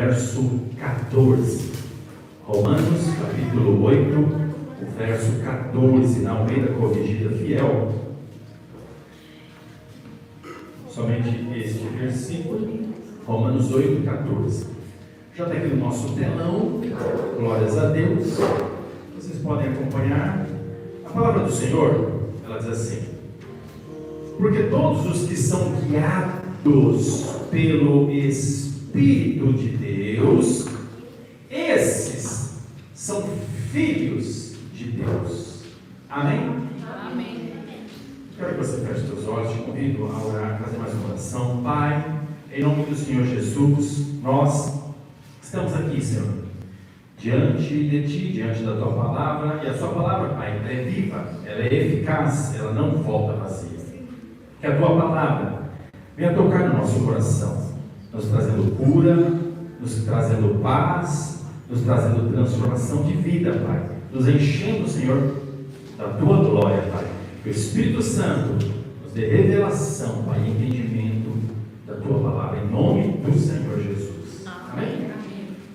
verso 14. Romanos, capítulo 8, o verso 14, na Almeida Corrigida Fiel. Somente este versículo, Romanos 8, 14. Já está aqui no nosso telão, glórias a Deus. Vocês podem acompanhar. A palavra do Senhor, ela diz assim: porque todos os que são guiados pelo Espírito de Deus, esses são filhos de Deus. Amém? Amém. Quero que você feche os seus olhos, te convido a orar, fazer mais uma oração. Pai, em nome do Senhor Jesus, nós estamos aqui, Senhor, diante de Ti, diante da Tua palavra, e a Sua palavra, Pai, ela é viva, ela é eficaz, ela não volta vazia. Que a Tua palavra venha tocar no nosso coração, nos trazendo cura, nos trazendo paz, nos trazendo transformação de vida, Pai, nos enchendo, Senhor, da Tua glória, Pai. Que o Espírito Santo nos dê revelação, Pai, e entendimento da Tua palavra, em nome do Senhor Jesus. Amém?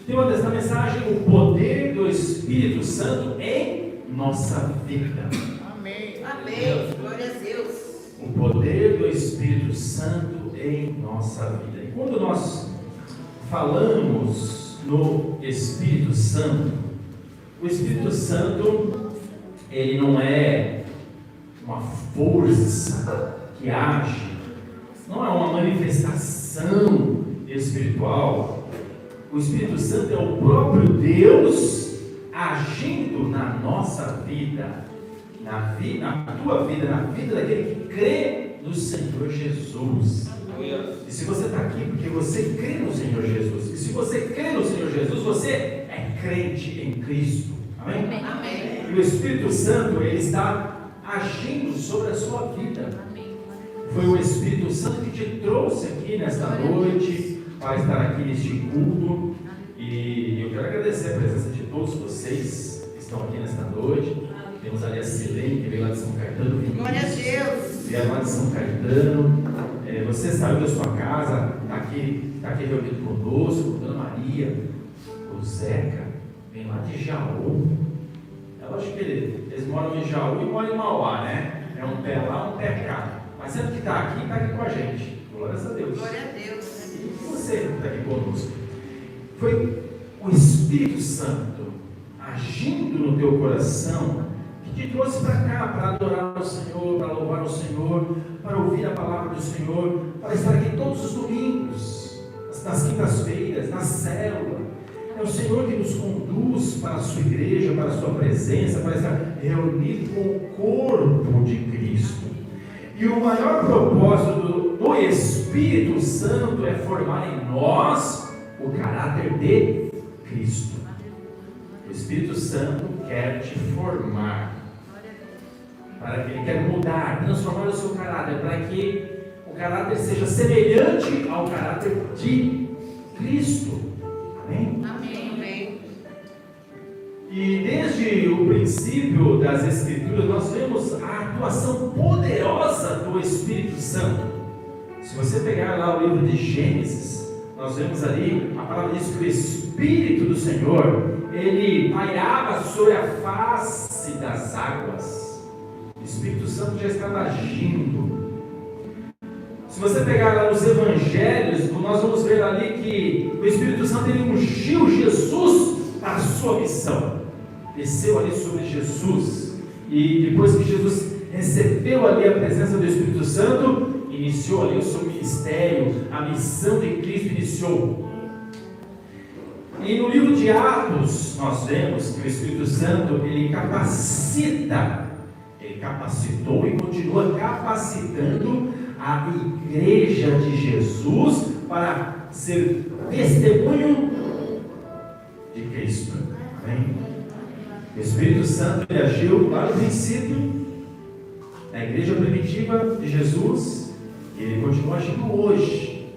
Tema desta mensagem: o poder do Espírito Santo em nossa vida. Amém. Amém. Glória a Deus. O poder do Espírito Santo em nossa vida. E quando nós falamos no Espírito Santo, o Espírito Santo, ele não é uma força que age, não é uma manifestação espiritual. O Espírito Santo é o próprio Deus agindo na nossa vida, na tua vida, na vida daquele que crê no Senhor Jesus. E se você está aqui porque você crê no Senhor Jesus, e se você crê no Senhor Jesus, você é crente em Cristo. Amém? Amém. E o Espírito Santo, ele está agindo sobre a sua vida. Foi o Espírito Santo que te trouxe aqui nesta noite para estar aqui neste culto. E eu quero agradecer a presença de todos vocês que estão aqui nesta noite. Temos ali a Silene, que veio lá de São Caetano. Glória a Deus. Veio lá de São Caetano. Você saiu da sua casa, está aqui reunido conosco. Dona Maria, o Zeca, vem lá de Jaú. Eu acho que eles moram em Jaú e moram em Mauá, né? É um pé lá, um pé cá. Mas sempre que está aqui com a gente. Glórias a Deus. Glória a Deus. E você que está aqui conosco. Foi o Espírito Santo agindo no teu coração que te trouxe para cá, para adorar o Senhor, para louvar o Senhor, para ouvir a palavra do Senhor, para estar aqui todos os domingos, nas quintas-feiras, na célula. É o Senhor que nos conduz para a sua igreja, para a sua presença, para estar reunido com o corpo de Cristo. E o maior propósito do Espírito Santo é formar em nós o caráter de Cristo. O Espírito Santo quer te formar, para que ele quer mudar, transformar o seu caráter, para que o caráter seja semelhante ao caráter de Cristo. Amém? Amém. E desde o princípio das Escrituras nós vemos a atuação poderosa do Espírito Santo. Se você pegar lá o livro de Gênesis, nós vemos ali, a palavra diz que o Espírito do Senhor, ele pairava sobre a face das águas. O Espírito Santo já estava agindo. Se você pegar lá nos Evangelhos, nós vamos ver ali que o Espírito Santo, ele ungiu Jesus para a sua missão. Desceu ali sobre Jesus. E depois que Jesus recebeu ali a presença do Espírito Santo, iniciou ali o seu ministério, a missão de Cristo iniciou. E no livro de Atos, nós vemos que o Espírito Santo, ele capacita, ele capacitou e continua capacitando a igreja de Jesus para ser testemunho de Cristo. Amém? O Espírito Santo, ele agiu lá no princípio, na igreja primitiva de Jesus, e ele continua agindo hoje.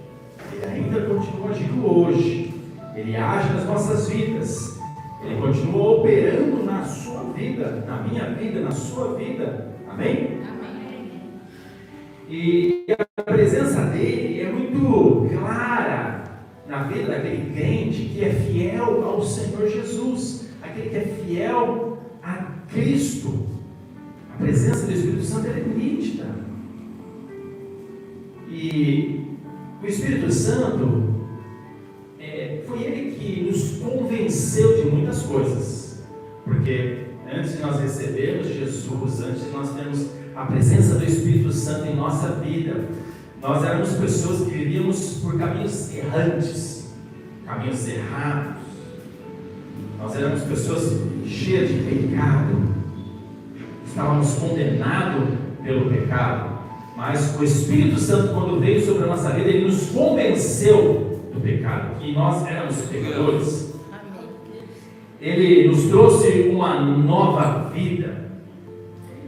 Ele ainda continua agindo hoje. Ele age nas nossas vidas. Ele continua operando na sua vida, na minha vida, na sua vida. Amém? Amém. E a presença dele é muito clara na vida daquele crente que é fiel ao Senhor Jesus, aquele que é fiel a Cristo. A presença do Espírito Santo é nítida. E o Espírito Santo foi Ele que nos convenceu de muitas coisas. Porque antes de nós recebermos Jesus, antes de nós termos a presença do Espírito Santo em nossa vida, nós éramos pessoas que vivíamos por caminhos errantes, caminhos errados. Nós éramos pessoas cheias de pecado, estávamos condenados pelo pecado. Mas o Espírito Santo, quando veio sobre a nossa vida, Ele nos convenceu do pecado, que nós éramos pecadores. Ele nos trouxe uma nova vida.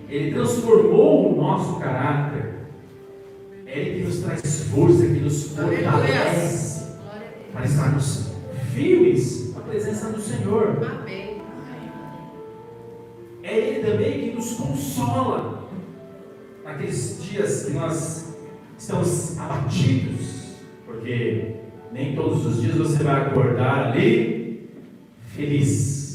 Ele transformou o nosso caráter. É Ele que nos traz força, que nos fortalece para estarmos firmes na presença do Senhor. Amém. É Ele também que nos consola naqueles dias que nós estamos abatidos, porque nem todos os dias você vai acordar ali feliz.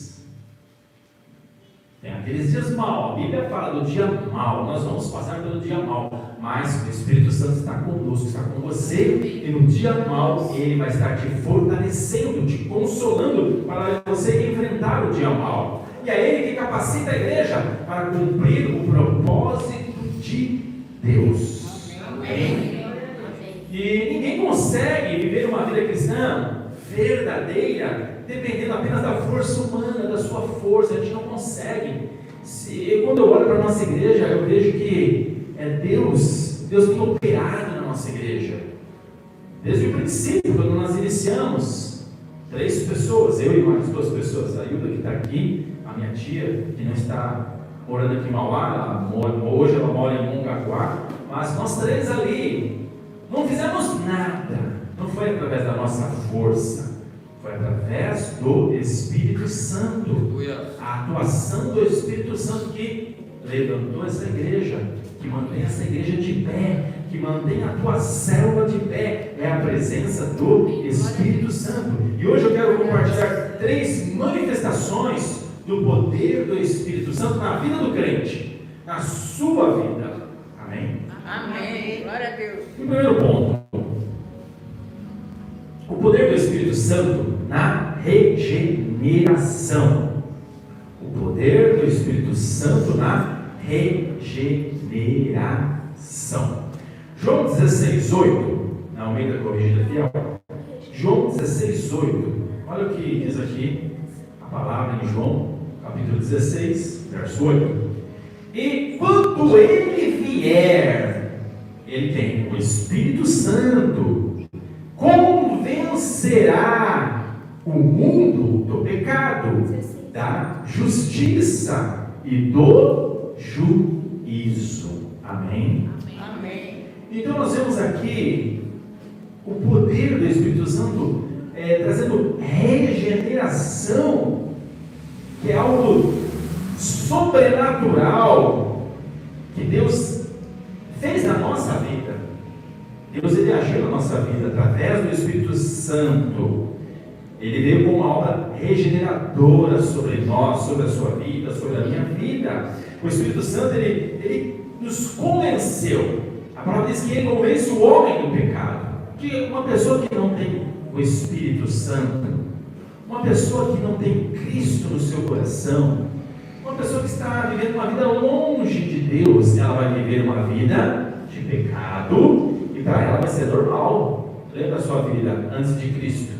Tem aqueles dias maus. A Bíblia fala do dia mau. Nós vamos passar pelo dia mau, mas o Espírito Santo está conosco, está com você, e no dia mau Ele vai estar te fortalecendo, te consolando para você enfrentar o dia mau. E é Ele que capacita a igreja para cumprir o propósito de Deus. Amém. E ninguém consegue viver uma vida cristã verdadeira dependendo apenas da força humana, da sua força. A gente não consegue. Quando eu olho para a nossa igreja, eu vejo que Deus tem operado na nossa igreja. Desde o princípio, quando nós iniciamos, 3 pessoas, eu e mais 2 pessoas, a Hilda que está aqui, a minha tia, que não está morando aqui em Mauá, hoje ela mora em Mongaguá, mas nós 3 ali não fizemos nada. Não foi através da nossa força, foi através do Espírito Santo, a atuação do Espírito Santo que levantou essa igreja, que mantém essa igreja de pé, que mantém a tua célula de pé. É a presença do Espírito Santo. E hoje eu quero compartilhar 3 manifestações do poder do Espírito Santo na vida do crente, na sua vida. Amém? Amém. Glória a Deus. O primeiro ponto: o poder do Espírito Santo na regeneração. O poder do Espírito Santo na regeneração. João 16:8, na Almeida Corrigida Fiel. João 16:8. Olha o que diz aqui a palavra em João, capítulo 16, verso 8. E quando Ele vier, Ele tem o Espírito Santo, convencerá o mundo do pecado, da justiça e do juízo. Amém? Amém. Então nós vemos aqui o poder do Espírito Santo trazendo regeneração, que é algo sobrenatural que Deus fez na nossa vida. Deus, Ele agiu na nossa vida através do Espírito Santo. Ele veio com uma obra regeneradora sobre nós, sobre a sua vida, sobre a minha vida. O Espírito Santo, ele nos convenceu. A palavra diz que Ele convence o homem do pecado. Que uma pessoa que não tem o Espírito Santo, uma pessoa que não tem Cristo no seu coração, uma pessoa que está vivendo uma vida longe de Deus, ela vai viver uma vida de pecado, e para ela vai ser normal. Lembra a sua vida antes de Cristo?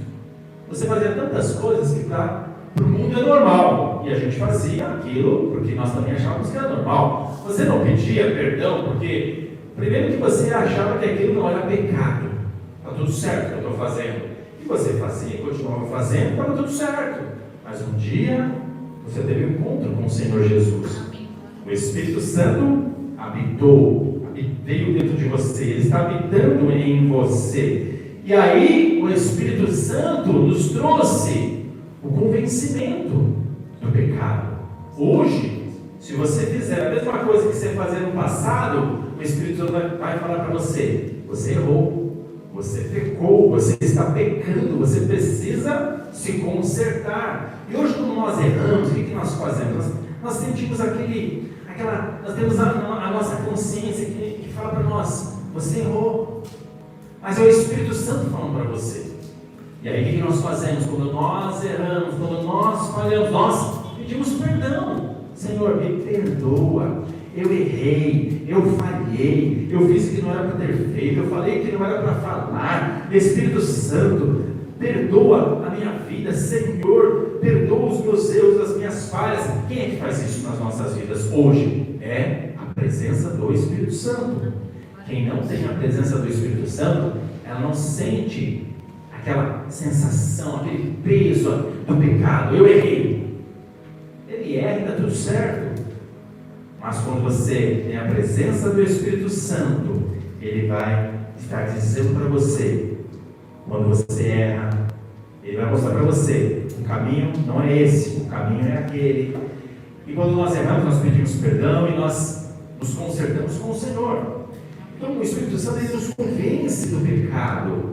Você fazia tantas coisas que para o mundo é normal, e a gente fazia aquilo porque nós também achávamos que era normal. Você não pedia perdão porque primeiro que você achava que aquilo não era pecado. Está tudo certo que eu estou fazendo. E você fazia, continuava fazendo, estava tudo certo. Mas um dia você teve um encontro com o Senhor Jesus. O Espírito Santo veio dentro de você, Ele está habitando em você. E aí o Espírito Santo nos trouxe o convencimento do pecado. Hoje, se você fizer a mesma coisa que você fazia no passado, o Espírito Santo vai falar para você: você errou, Você pecou, você está pecando, você precisa se consertar. E hoje, quando nós erramos, o que nós fazemos? Nós sentimos nós temos a nossa consciência que fala para nós: você errou. Mas é o Espírito Santo falando para você. E aí, o que nós fazemos? Quando nós erramos, quando nós falhamos, nós pedimos perdão. Senhor, me perdoa. Eu errei, eu falhei, eu fiz o que não era para ter feito, eu falei que não era para falar. Espírito Santo, perdoa a minha vida. Senhor, perdoa os meus erros, as minhas falhas. Quem é que faz isso nas nossas vidas hoje? É a presença do Espírito Santo. Quem não tem a presença do Espírito Santo, ela não sente aquela sensação, aquele peso do pecado. Eu errei. Ele erra e está tudo certo. Mas quando você tem a presença do Espírito Santo, Ele vai estar dizendo para você: quando você erra, Ele vai mostrar para você: o caminho não é esse, o caminho é aquele. E quando nós erramos, nós pedimos perdão e nós nos consertamos com o Senhor. Então o Espírito Santo, ele nos convence do pecado.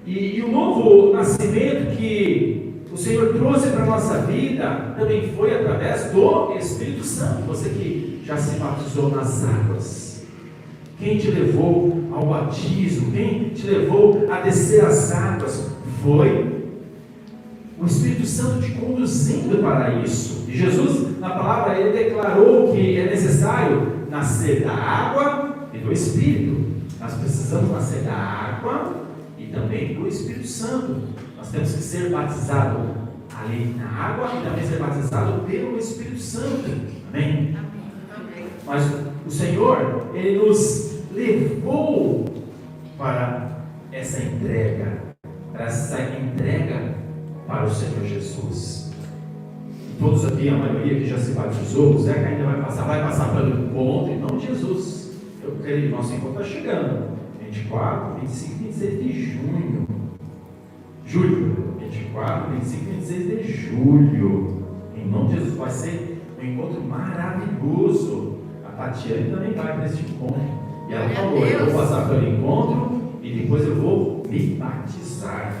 E o novo nascimento que o Senhor trouxe para a nossa vida também foi através do Espírito Santo. Você que já se batizou nas águas, quem te levou ao batismo, quem te levou a descer as águas, foi o Espírito Santo te conduzindo para isso. E Jesus, na palavra, ele declarou que é necessário nascer da água e do Espírito. Nós precisamos nascer da água e também do Espírito Santo. Nós temos que ser batizados ali na água e também ser batizados pelo Espírito Santo. Amém? Mas o Senhor, Ele nos levou para essa entrega para o Senhor Jesus. E todos aqui, a maioria que já se batizou, o Zeca ainda vai passar pelo encontro em nome de Jesus. Eu creio que o nosso encontro está chegando. 24, 25, 26 de julho. 24, 25, 26 de julho. Em nome de Jesus, vai ser um encontro maravilhoso. A Tatiane também vai para esse encontro. E ela falou: eu vou passar pelo encontro e depois eu vou me batizar.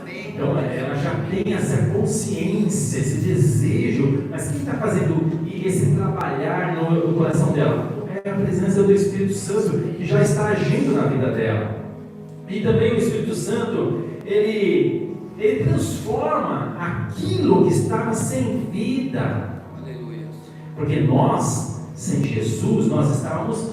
Então ela já tem essa consciência, esse desejo. Mas quem está fazendo esse trabalhar no coração dela? É a presença do Espírito Santo, que já está agindo na vida dela. E também o Espírito Santo, ele transforma aquilo que estava sem vida. Aleluia. Porque nós, sem Jesus, nós estávamos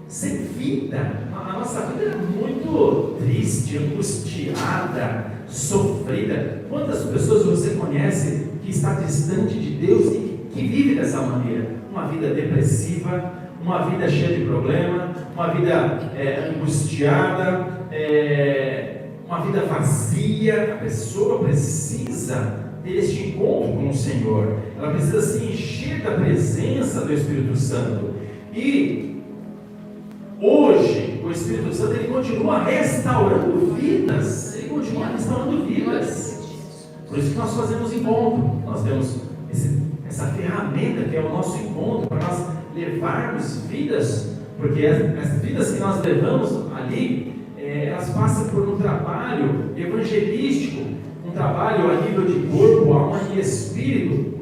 sem vida. A nossa vida era muito triste, angustiada, sofrida. Quantas pessoas você conhece que está distante de Deus e que vive dessa maneira? Uma vida depressiva, uma vida cheia de problema, uma vida angustiada, uma vida vazia. A pessoa precisa ter este encontro com o Senhor. Ela precisa se encher da presença do Espírito Santo. E hoje o Espírito Santo, ele continua restaurando vidas. Ele continua restaurando vidas. Por isso que nós fazemos encontro. Nós temos essa ferramenta que é o nosso encontro, para nós levarmos vidas, porque as vidas que nós levamos ali, elas passam por um trabalho evangelístico, um trabalho a nível de corpo, alma e espírito.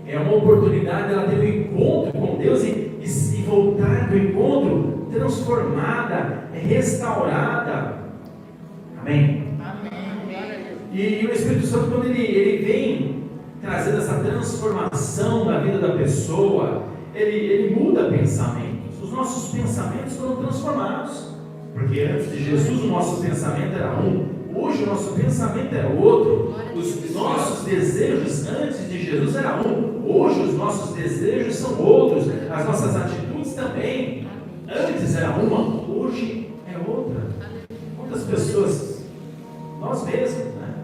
É uma oportunidade dela ter um encontro com Deus e voltar do encontro transformada, restaurada. Amém? Amém. E o Espírito Santo, quando ele vem trazendo essa transformação na vida da pessoa, ele muda pensamentos. Os nossos pensamentos foram transformados, porque antes de Jesus o nosso pensamento era um, hoje o nosso pensamento é outro. Os nossos desejos antes de Jesus era um, hoje os nossos desejos são outros. As nossas atitudes também, antes era uma, hoje é outra. Quantas pessoas, nós mesmos, né?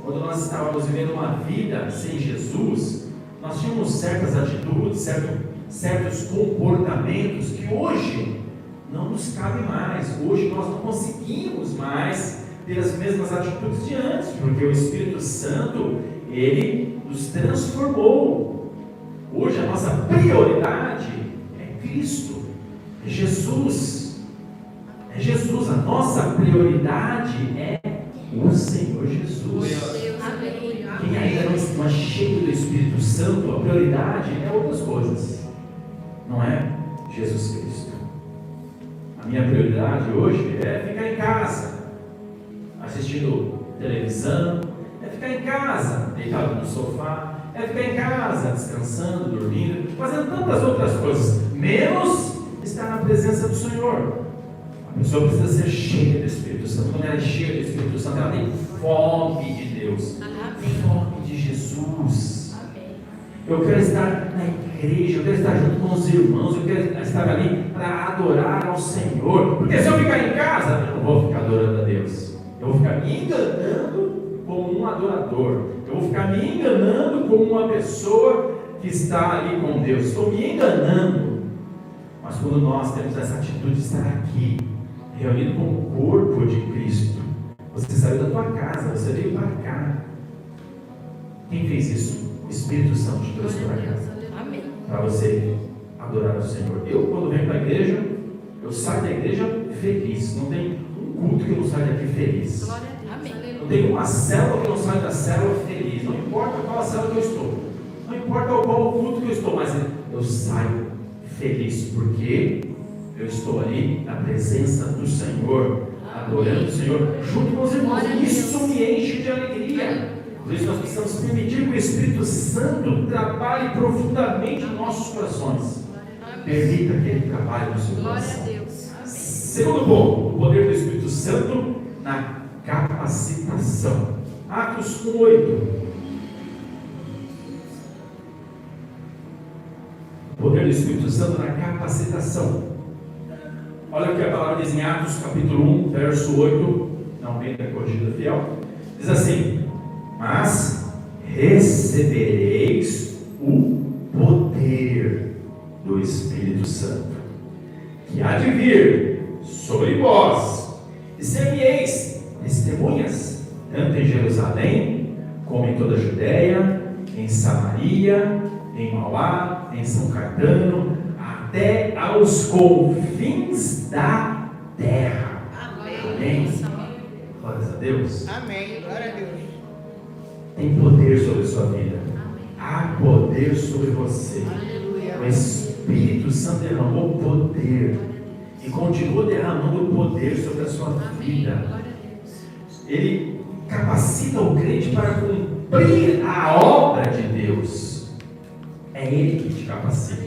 Quando nós estávamos vivendo uma vida sem Jesus, nós tínhamos certas atitudes, certos comportamentos que hoje não nos cabem mais. Hoje nós não conseguimos mais ter as mesmas atitudes de antes, porque o Espírito Santo, ele nos transformou. Hoje a nossa prioridade é Cristo, é Jesus. É Jesus. A nossa prioridade é o Senhor Jesus. Quem ainda não é cheio do Espírito Santo, a prioridade é outras coisas. Não é Jesus Cristo. A minha prioridade hoje é ficar em casa, assistindo televisão, é ficar em casa, deitado no sofá, é ficar em casa, descansando, dormindo, fazendo tantas outras coisas, menos estar na presença do Senhor. A pessoa precisa ser cheia do Espírito Santo. Quando ela é cheia do Espírito Santo, ela tem fome de Deus, fome de Jesus. Eu quero estar na igreja, eu quero estar junto com os irmãos, eu quero estar ali para adorar ao Senhor. Porque se eu ficar em casa, eu não vou ficar adorando a Deus. Eu vou ficar me enganando como um adorador. Eu vou ficar me enganando como uma pessoa que está ali com Deus. Estou me enganando. Mas quando nós temos essa atitude de estar aqui, reunido com o corpo de Cristo, você saiu da tua casa, você veio para cá. Quem fez isso? O Espírito Santo te trouxe para cá. Para você adorar o Senhor. Eu, quando venho para a igreja, eu saio da igreja feliz. Não tem um culto que eu não saio daqui feliz. Não tem uma célula que eu não saio da célula feliz. Não importa qual a célula que eu estou. Não importa qual culto que eu estou. Mas eu saio feliz. Porque eu estou ali na presença do Senhor, adorando o Senhor, junto com os irmãos. Isso me enche de alegria. Por isso nós precisamos permitir que o Espírito Santo trabalhe profundamente em nossos corações. Permita que Ele trabalhe no seu coração. Segundo ponto, o poder do Espírito Santo na capacitação. Atos 1:8. O poder do Espírito Santo na capacitação. Olha o que a palavra diz em Atos capítulo 1, verso 8. Não vem da corrigida fiel. Diz assim: mas recebereis o poder do Espírito Santo, que há de vir sobre vós, e ser-me-eis testemunhas, tanto em Jerusalém, como em toda a Judéia, em Samaria, em Mauá, em São Caetano, até aos confins da terra. Amém. Glórias a Deus. Amém. Glória a Deus. Tem poder sobre a sua vida. Há poder sobre você. Aleluia. O Espírito Santo derramou poder e continua derramando poder sobre a sua vida. Ele capacita o crente para cumprir a obra de Deus. É Ele que te capacita.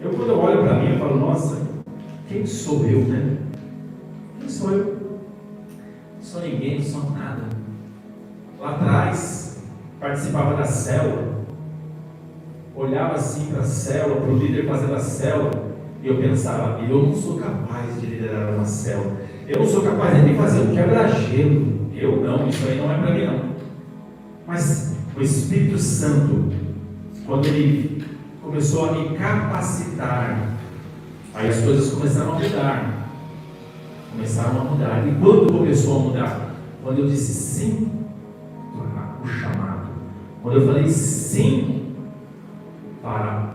Eu, quando eu olho para mim, eu falo: nossa, quem sou eu, né? Quem sou eu? Não sou ninguém, não sou nada. Lá atrás, participava da célula, olhava assim para a célula, para o líder fazendo a célula, e eu pensava: eu não sou capaz de liderar uma célula, eu não sou capaz nem de fazer um quebra-gelo, eu não, isso aí não é para mim não. Mas o Espírito Santo, quando Ele começou a me capacitar, aí as coisas começaram a mudar. E quando começou a mudar? Quando eu disse sim para o chamado. Quando eu falei sim para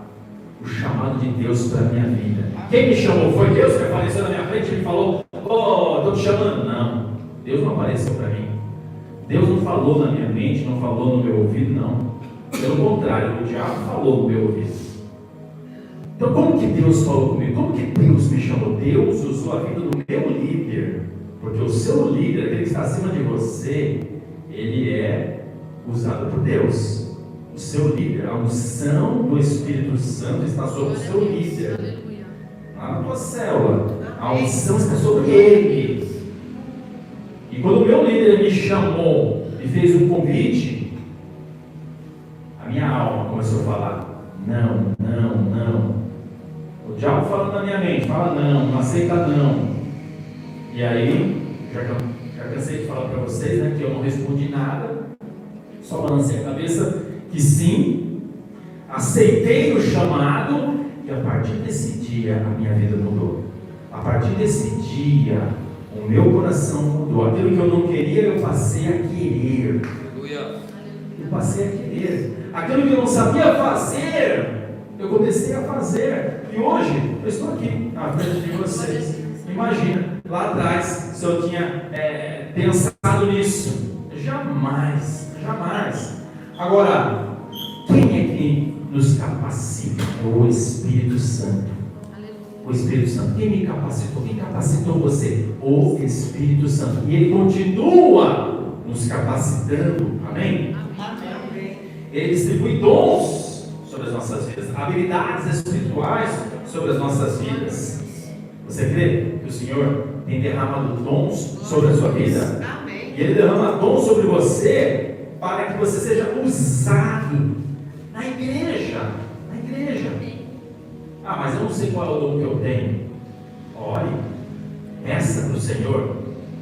o chamado de Deus para a minha vida. Quem me chamou? Foi Deus que apareceu na minha frente e falou: oh, estou te chamando. Não, Deus não apareceu para mim. Deus não falou na minha mente, não falou no meu ouvido, não. Pelo contrário, o diabo falou no meu ouvido. Então, como que Deus falou comigo? Como que Deus me chamou? Deus usou a vida do meu líder, porque o seu líder, aquele que está acima de você, ele é usado por Deus. O seu líder, a unção do Espírito Santo está sobre o seu líder. Lá na tua célula, a unção está sobre ele. E quando o meu líder me chamou e fez um convite, a minha alma começou a falar: não, não, não. O diabo falando na minha mente: fala não, não aceita não. E aí, já cansei de falar para vocês, né, que eu não respondi nada, só balancei a cabeça que sim, aceitei o chamado, e a partir desse dia a minha vida mudou. A partir desse dia o meu coração mudou. Aquilo que eu não queria, eu passei a querer. Eu passei a querer. Aquilo que eu não sabia fazer, eu comecei a fazer. E hoje eu estou aqui na frente de vocês. Imagina, lá atrás se eu tinha pensado nisso. Jamais, jamais. Agora, quem é que nos capacita? O Espírito Santo. O Espírito Santo. Quem me capacitou? Quem capacitou você? O Espírito Santo. E Ele continua nos capacitando. Amém? Amém. Ele distribui dons sobre as nossas vidas, habilidades espirituais sobre as nossas vidas. Você crê que o Senhor tem derramado dons sobre a sua vida? Amém. E Ele derrama dons sobre você para que você seja usado na igreja. Na igreja. Ah, mas eu não sei qual é o dom que eu tenho. Ore, peça para o Senhor.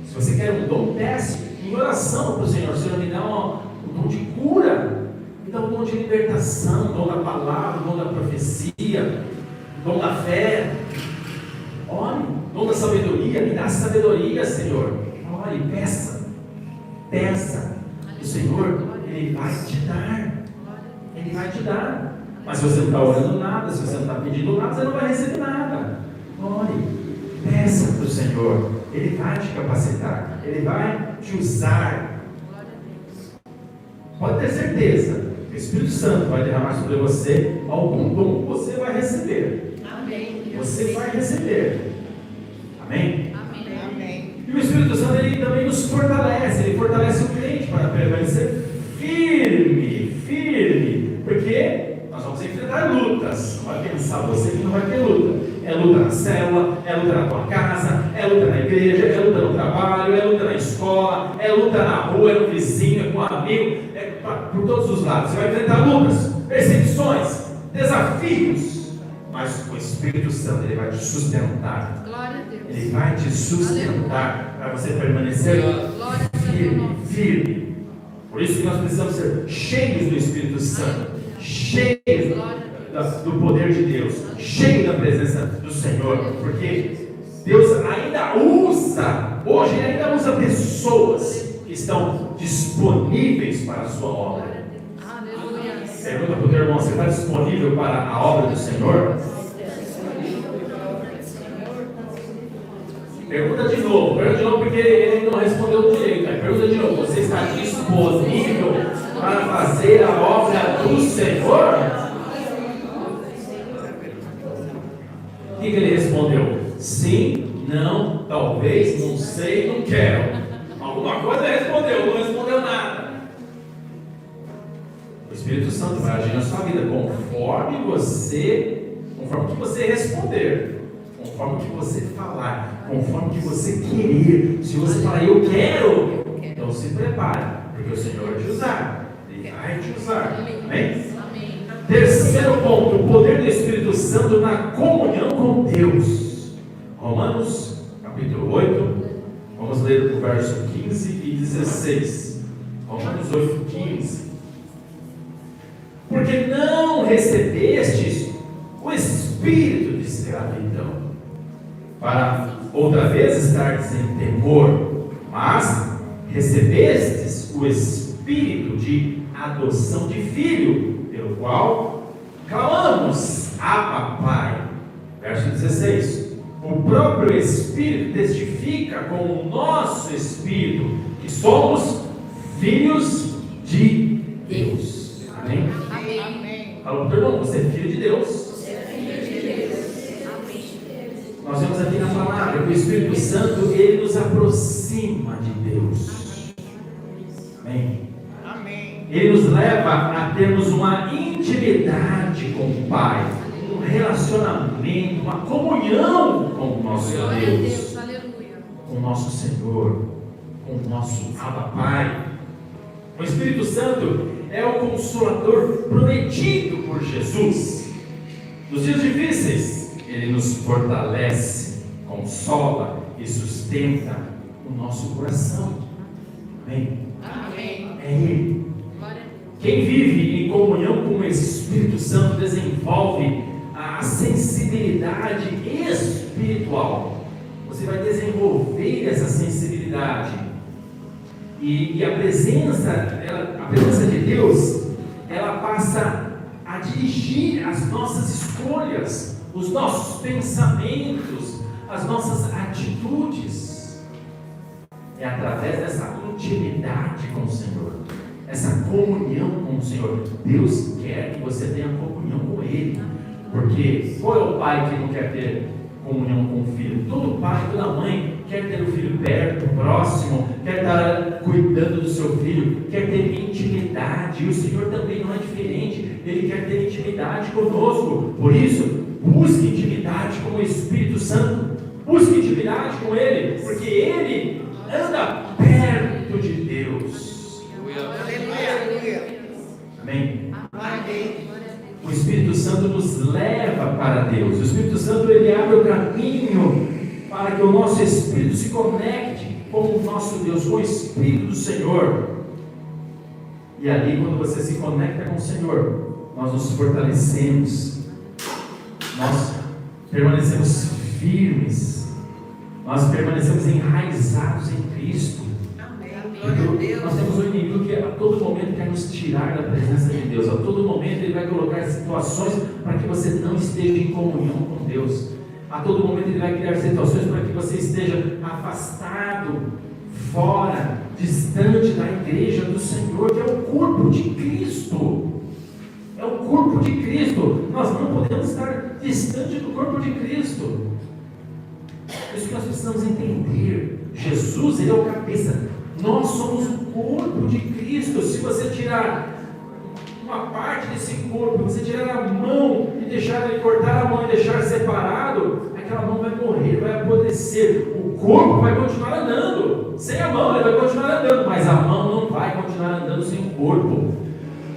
Se você quer um dom, peça em oração para o Senhor. Senhor, me dá um dom de cura, me dá um dom de libertação, um dom da palavra, um dom da profecia, um dom da fé. Ore, dom da sabedoria, me dá sabedoria, Senhor. Ore, peça. Peça. O Senhor, Ele vai te dar. Ele vai te dar. Mas se você não está orando nada, se você não está pedindo nada, você não vai receber nada. Ore, peça para o Senhor. Ele vai te capacitar. Ele vai te usar. Pode ter certeza que o Espírito Santo vai derramar sobre você algum dom que você vai receber. Amém. Você vai receber. Amém? Amém. E o Espírito Santo, Ele também nos fortalece. Ele fortalece o crente para permanecer firme. Porque nós vamos enfrentar lutas. Não vai pensar você que não vai ter luta. É luta na célula, é luta na tua casa, é luta na igreja, é luta no trabalho, é luta na escola, é luta na rua, é no vizinho, é com um amigo, por todos os lados. Você vai enfrentar lutas, perseguições, desafios. Mas o Espírito Santo, Ele vai te sustentar. Glória a Deus. Ele vai te sustentar para você permanecer firme. Por isso que nós precisamos ser cheios do Espírito Santo, cheios do poder de Deus, cheios da presença do Senhor, porque Deus ainda usa, hoje Ele ainda usa pessoas que estão disponíveis para a sua obra. Aleluia. Pergunta para o teu irmão: você está disponível para a obra do Senhor? Pergunta de novo porque ele não respondeu direito. Pergunta de novo: você está disponível para fazer a obra do Senhor? O que ele respondeu? Sim, não, talvez, não sei, não quero. Alguma coisa ele respondeu, não respondeu nada. O Espírito Santo vai agir na sua vida conforme que você responder, conforme que você falar, conforme que você querer. Se você falar, eu quero, então se prepare, porque o Senhor vai te usar. Ele vai te usar. Amém? Terceiro ponto: o poder do Espírito Santo na comunhão com Deus. Romanos capítulo 8, vamos ler o verso 15 e 16. Romanos 8, 15. Porque não recebestes o espírito de escravidão, para outra vez estardes em temor, mas recebestes o espírito de adoção de filho, pelo qual clamamos: Abba, Pai. Verso 16. O próprio Espírito testifica com o nosso espírito que somos filhos de Deus. Amém? Amém. Fala para o teu irmão: você é filho de Deus. Nós vemos aqui na palavra que o Espírito Santo, ele nos aproxima de Deus. Amém? Amém. Ele nos leva a termos uma intimidade com o Pai, um relacionamento, uma comunhão com o nosso Deus, com o nosso Senhor, com o nosso Abba Pai. O Espírito Santo é o Consolador prometido por Jesus. Nos dias difíceis, Ele nos fortalece, consola e sustenta o nosso coração. Amém? Amém. É Ele. Quem vive em comunhão com o Espírito Santo desenvolve a sensibilidade espiritual. Você vai desenvolver essa sensibilidade. E a presença de Deus, ela passa a dirigir as nossas escolhas, os nossos pensamentos, as nossas atitudes. É através dessa intimidade com o Senhor, essa comunhão com o Senhor. Deus quer que você tenha comunhão com Ele, porque qual é o pai que não quer ter comunhão com o filho? Todo pai, toda mãe quer ter o filho perto, próximo, quer estar cuidando do seu filho, quer ter intimidade, e o Senhor também não é diferente. Ele quer ter intimidade conosco. Por isso, busque intimidade com o Espírito Santo, busque intimidade com Ele, porque Ele anda perto de Deus. Aleluia. Amém? Amém. O Espírito Santo nos leva para Deus. O Espírito Santo, ele abre o caminho para que o nosso espírito se conecte com o nosso Deus, com o Espírito do Senhor. E ali, quando você se conecta com o Senhor, nós nos fortalecemos, nós permanecemos firmes, nós permanecemos enraizados em Cristo. Nós temos um inimigo que a todo momento quer nos tirar da presença de Deus. A todo momento ele vai colocar situações para que você não esteja em comunhão com Deus. A todo momento ele vai criar situações para que você esteja afastado, fora, distante da igreja do Senhor, que é o corpo de Cristo. É o corpo de Cristo. Nós não podemos estar distante do corpo de Cristo. É isso que nós precisamos entender. Jesus, ele é o cabeça. Nós somos o corpo de Cristo. Se você tirar uma parte desse corpo, você tirar a mão e deixar ele, cortar a mão e deixar separado, aquela mão vai morrer, vai apodrecer. O corpo vai continuar andando. Sem a mão ele vai continuar andando, mas a mão não vai continuar andando sem o corpo.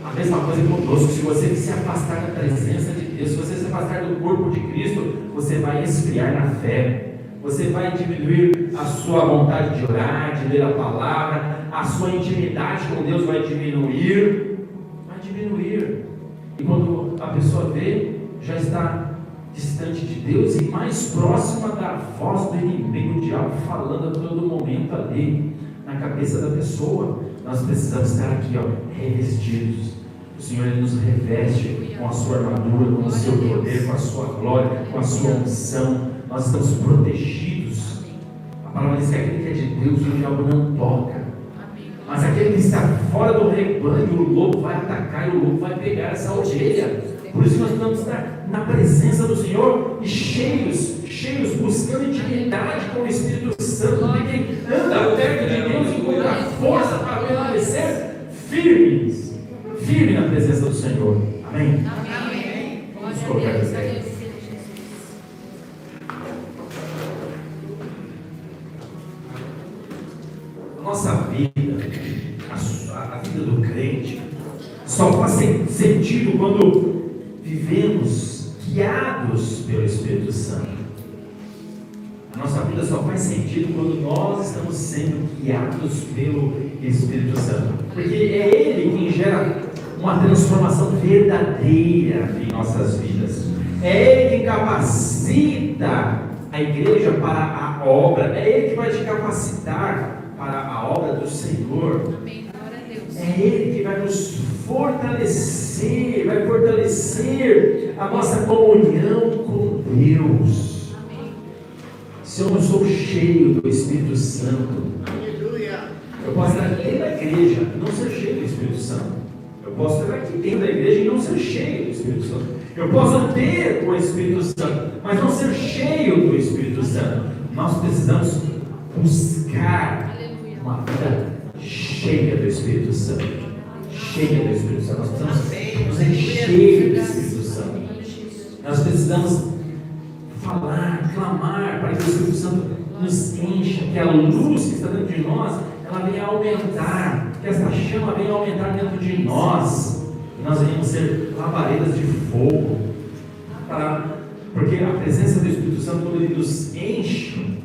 A mesma coisa conosco. Se você se afastar da presença de Deus, se você se afastar do corpo de Cristo, você vai esfriar na fé. Você vai diminuir a sua vontade de orar, de ler a palavra, a sua intimidade com Deus vai diminuir. E quando a pessoa vê, já está distante de Deus e mais próxima da voz do inimigo, o diabo falando a todo momento ali na cabeça da pessoa. Nós precisamos estar aqui, revestidos. O Senhor, ele nos reveste com a sua armadura, com o seu poder, com a sua glória, com a sua unção. Nós estamos protegidos. A palavra diz que aquele que é de Deus, o diabo não toca. Mas aquele que está fora do rebanho, o lobo vai atacar e o lobo vai pegar essa ovelha. Por isso nós precisamos estar na presença do Senhor e cheios, buscando intimidade com o Espírito Santo, porque quem anda perto de Deus encontra força para permanecer firme na presença do Senhor. Amém? Vamos colocar isso aí. Nossa vida, a vida do crente, só faz sentido quando vivemos guiados pelo Espírito Santo. A nossa vida só faz sentido quando nós estamos sendo guiados pelo Espírito Santo, porque é Ele quem gera uma transformação verdadeira em nossas vidas. É Ele quem capacita a igreja para a obra. É Ele que vai te capacitar para a obra do Senhor. Amém. Glória a Deus. É Ele que vai nos fortalecer, vai fortalecer a nossa comunhão com Deus. Amém. Se eu não sou cheio do Espírito Santo, Aleluia. eu posso estar dentro da igreja e não ser cheio do Espírito Santo. Eu posso estar aqui dentro da igreja e não ser cheio do Espírito Santo. Eu posso ter o Espírito Santo, mas não ser cheio do Espírito Santo. Nós precisamos buscar uma vida cheia do Espírito Santo. Cheia do Espírito Santo. Nós precisamos nos encher do Espírito Santo. Nós precisamos falar, clamar para que o Espírito Santo nos encha, que a luz que está dentro de nós, ela venha aumentar, que essa chama venha aumentar dentro de nós. Nós venhamos ser labaredas de fogo, porque a presença do Espírito Santo, quando ele nos enche,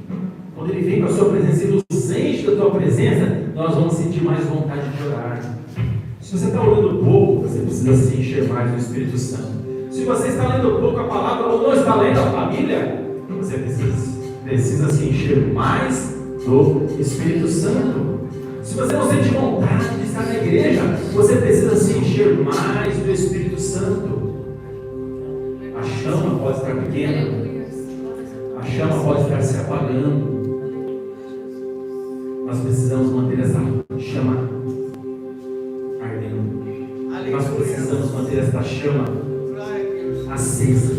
quando ele vem com a sua presença e nos enche da tua presença, nós vamos sentir mais vontade de orar. Se você está orando pouco, você precisa se encher mais do Espírito Santo. Se você está lendo pouco a palavra ou não está lendo a Bíblia, você precisa se encher mais do Espírito Santo. Se você não sente vontade de estar na igreja, você precisa se encher mais do Espírito Santo. A chama pode estar pequena, a chama pode estar se apagando. Nós precisamos manter essa chama ardendo. Nós precisamos manter essa chama acesa.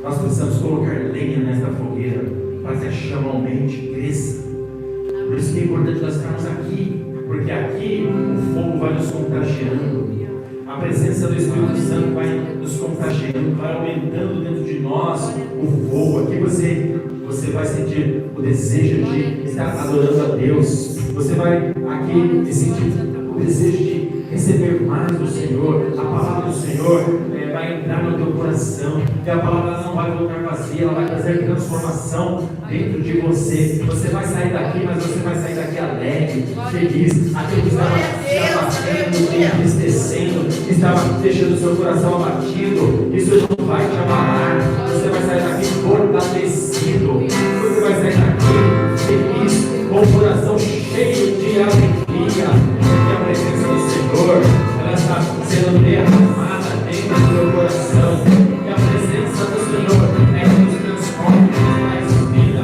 Nós precisamos colocar lenha nesta fogueira para que a chama aumente, cresça. Por isso que é importante nós estarmos aqui, porque aqui o fogo vai nos contagiando. A presença do Espírito Santo vai nos contagiando, vai aumentando dentro de nós o fogo. Aqui você vai sentir o desejo de estar adorando a Deus. Você vai aqui sentir o desejo de receber mais do Senhor. A palavra do Senhor vai entrar no teu coração. E a palavra não vai voltar vazia, ela vai trazer transformação dentro de você. Você vai sair daqui, mas você vai sair daqui alegre, feliz. Aquilo que estava te entristecendo, que estava deixando o seu coração abatido, isso não vai te abalar. Você vai sair daqui fortalecido. Você vai sair daqui feliz, com o coração cheio de alegria. Porque a presença do Senhor, ela está sendo derramada dentro do teu coração. E a presença do Senhor é que nos transforma, traz vida.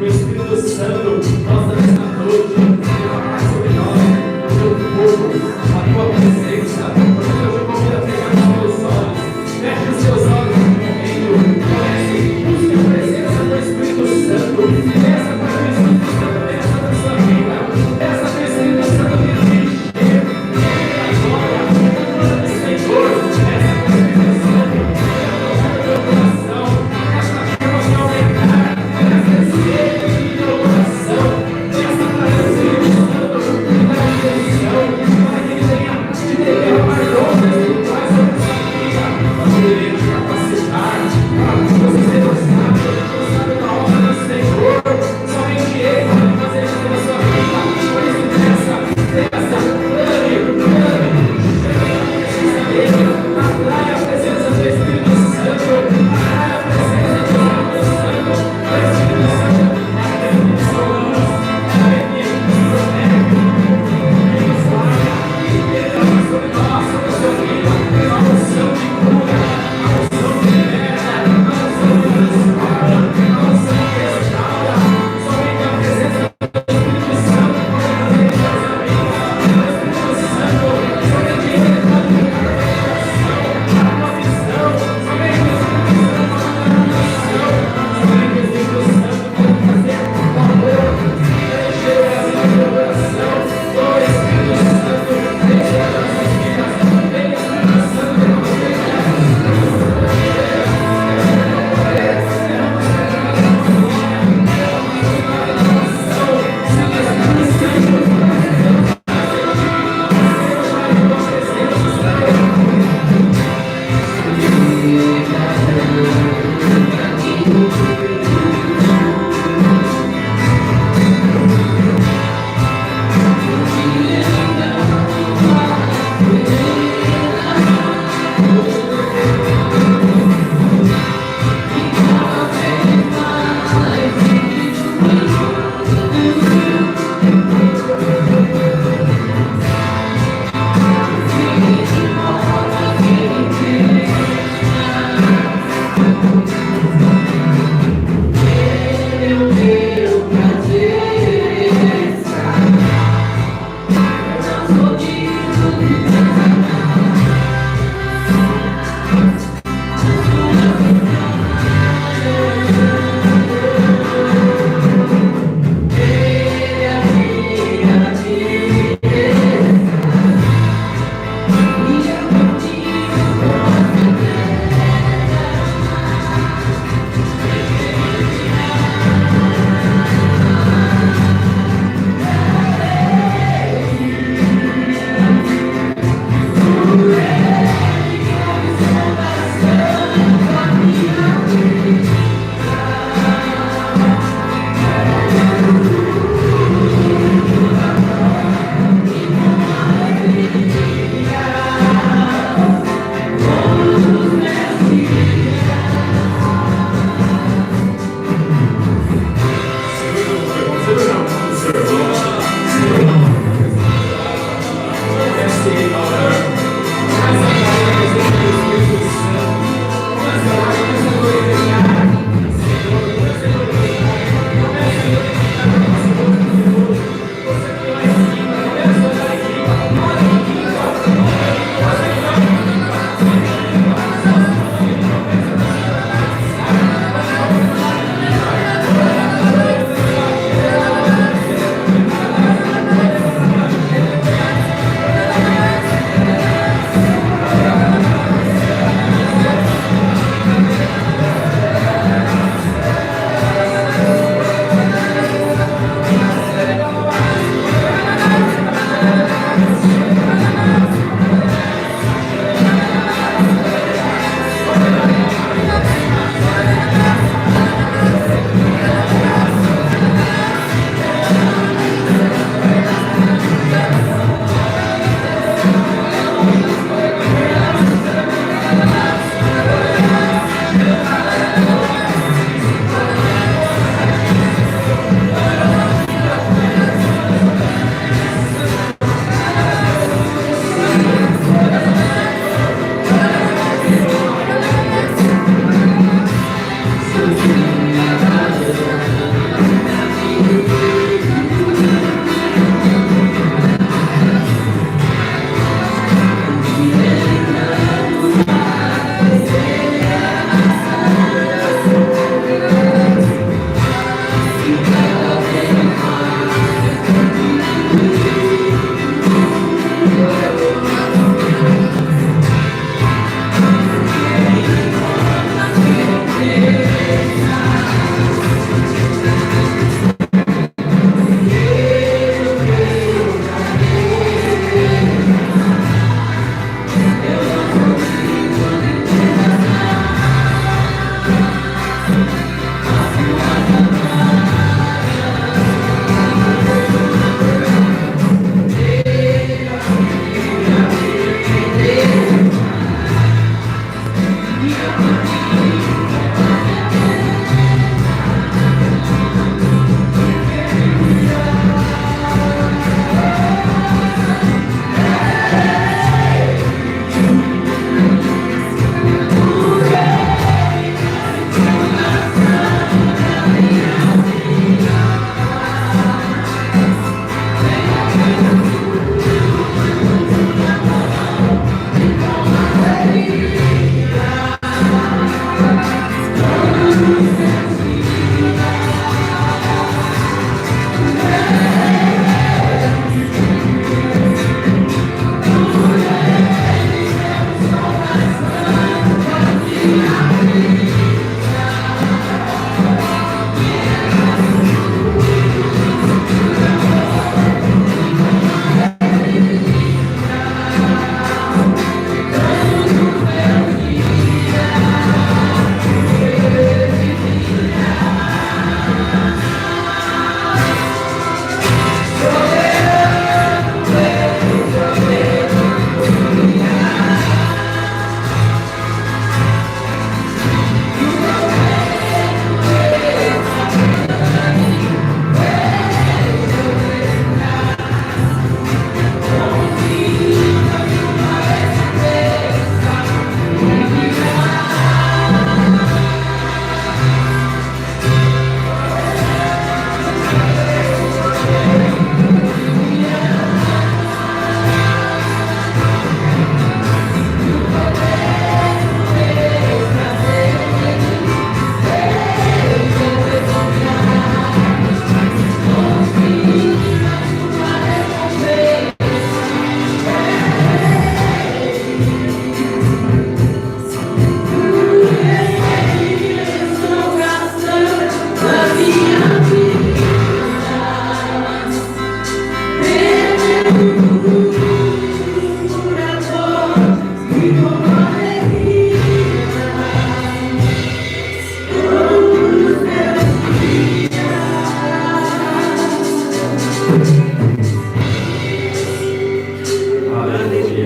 O Espírito Santo, nós nesta noite, derramar sobre nós o teu fogo, a tua presença. Porque eu te convido a pegar os teus olhos, feche os teus olhos nesse momento, conhece, busque a presença do Espírito Santo.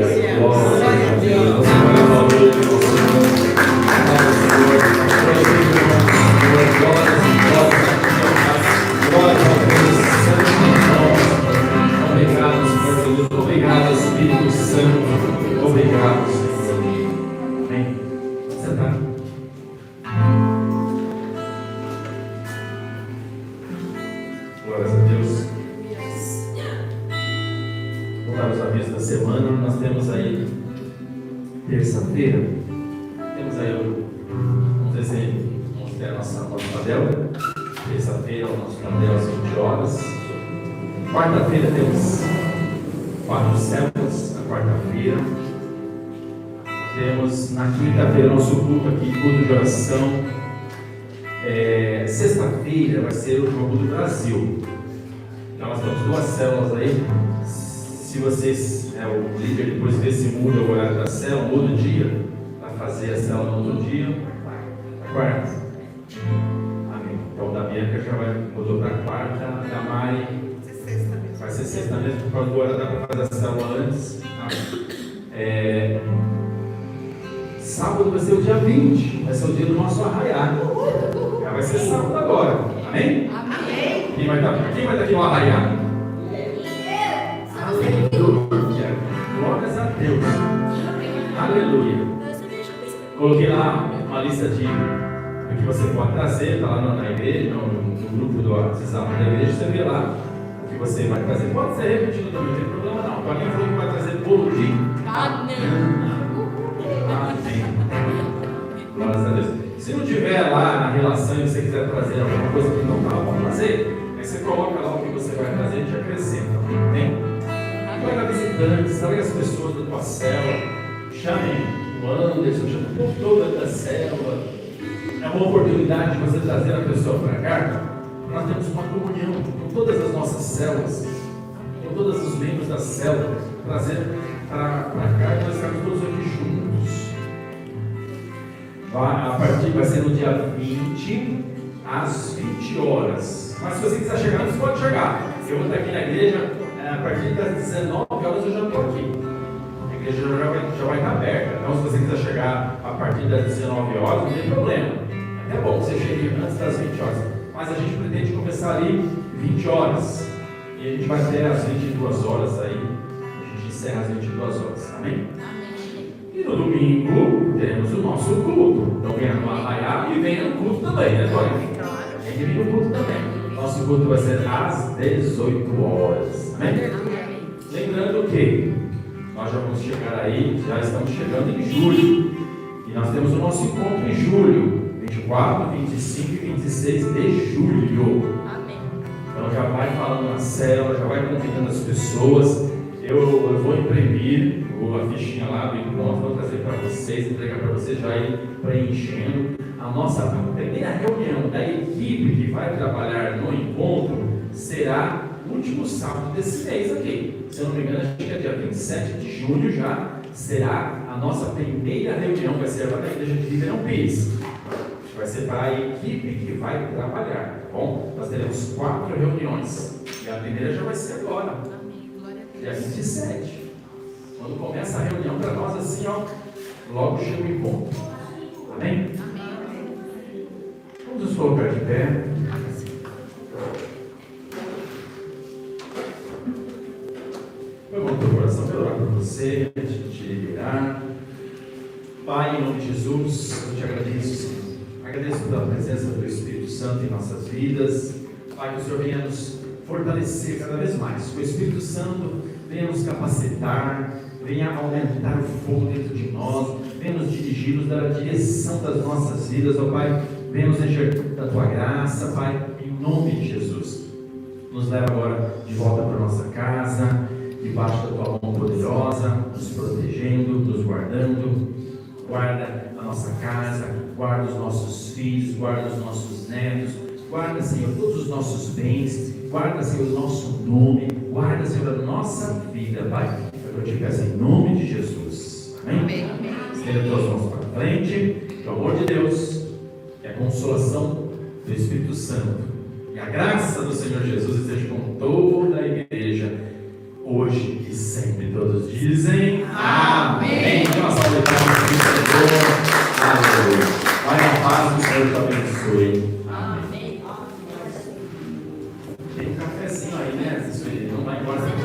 Glória a Deus. Obrigado, Espírito Santo. Obrigado, Senhor. Amém. Você está? Glórias a Deus. Vamos dar os avisos da semana. Nós temos aí terça-feira. Temos aí vamos ter a nossa tabela. Terça-feira, o nosso tabela às 20 horas. Quarta-feira temos 4 células, na quarta-feira. Temos na quinta-feira nosso culto aqui, culto de oração. Sexta-feira vai ser o jogo do Brasil. Então nós temos 2 células aí. Se vocês, o líder depois vê se muda o horário da célula, muda o dia, para fazer a célula no outro dia. Quarta. Amém. Então da Bianca já mudou para quarta, da Mari vai ser sexta mesmo, por causa do horário dá para fazer a célula antes. Sábado vai ser o dia 20, vai ser o dia do nosso arraiá. Já vai ser sábado agora, amém? Amém. Quem vai estar aqui no arraiá? Aleluia, glórias a Deus, aleluia. Coloquei lá uma lista de o que você pode trazer, está lá na igreja, no grupo do WhatsApp da igreja, você vê lá o que você vai trazer. Pode ser repetido também, não tem problema não. O Paulinho falou que vai trazer bolo de banana. Glórias a Deus. Se não tiver lá na relação e você quiser trazer alguma coisa que não estava para trazer, aí você coloca lá o que você vai trazer e te acrescenta. Amém? Traga visitantes, traga as pessoas da tua célula, chame o Anderson, chame o povo todo da célula. É uma oportunidade de você trazer a pessoa para cá. Nós temos uma comunhão com todas as nossas células, com todos os membros da célula, trazer para cá e nós estamos todos aqui juntos. A partir vai ser no dia 20, às 20 horas. Mas se você quiser chegar, você pode chegar. Eu vou estar aqui na igreja, a partir das 19 horas eu já estou aqui. A igreja já vai estar aberta. Então, se você quiser chegar a partir das 19 horas, não tem problema. É bom que você chegue antes das 20 horas. Mas a gente pretende começar ali 20 horas. E a gente vai até às 22 horas aí. A gente encerra às 22 horas. Amém? E no domingo teremos o nosso culto. Então venha no arraiá e venha no culto também, né, Tony? Tem que vir no culto também. Nosso culto vai ser às 18 horas. Amém? Lembrando que nós já vamos chegar aí, já estamos chegando em julho. E nós temos o nosso encontro em julho. 24, 25 e 26 de julho. Amém. Então já vai falando na célula, já vai convidando as pessoas. Eu vou imprimir a fichinha lá do encontro, vou trazer para vocês, entregar para vocês, já ir preenchendo. A nossa primeira reunião da equipe que vai trabalhar no encontro será no último sábado desse mês aqui. Se eu não me engano, acho que é dia 27 de julho já será a nossa primeira reunião, vai ser lá na igreja de Ribeirão Pires. Vai ser para a equipe que vai trabalhar, tá bom? Nós teremos 4 reuniões e a primeira já vai ser agora, dia 27. Quando começa a reunião, para nós assim, ó, logo chega o encontro. Amém? Vamos nos colocar de pé. Vamos ao teu coração, quero orar por você, antes de te liberar. Pai, em nome de Jesus, eu te agradeço, Senhor. Agradeço pela presença do Espírito Santo em nossas vidas. Pai, que o Senhor venha nos fortalecer cada vez mais. Que o Espírito Santo venha nos capacitar, venha aumentar o fogo dentro de nós, venha nos dirigir, nos dar a direção das nossas vidas, ó Pai. Venha nos encher da Tua graça, Pai, em nome de Jesus. Nos leva agora de volta para a nossa casa, debaixo da Tua mão poderosa, nos protegendo, nos guardando. Guarda a nossa casa, guarda os nossos filhos, guarda os nossos netos, guarda, Senhor, todos os nossos bens, guarda, Senhor, o nosso nome, guarda, Senhor, a nossa vida, Pai. Eu te peço em nome de Jesus. Amém? Estenda as tuas mãos para frente, que o amor de Deus e a consolação do Espírito Santo e a graça do Senhor Jesus esteja com toda a igreja, hoje e e sempre. Todos dizem Amém. Uma salva de palmas para o Senhor. Aleluia. Vai na paz do Senhor também.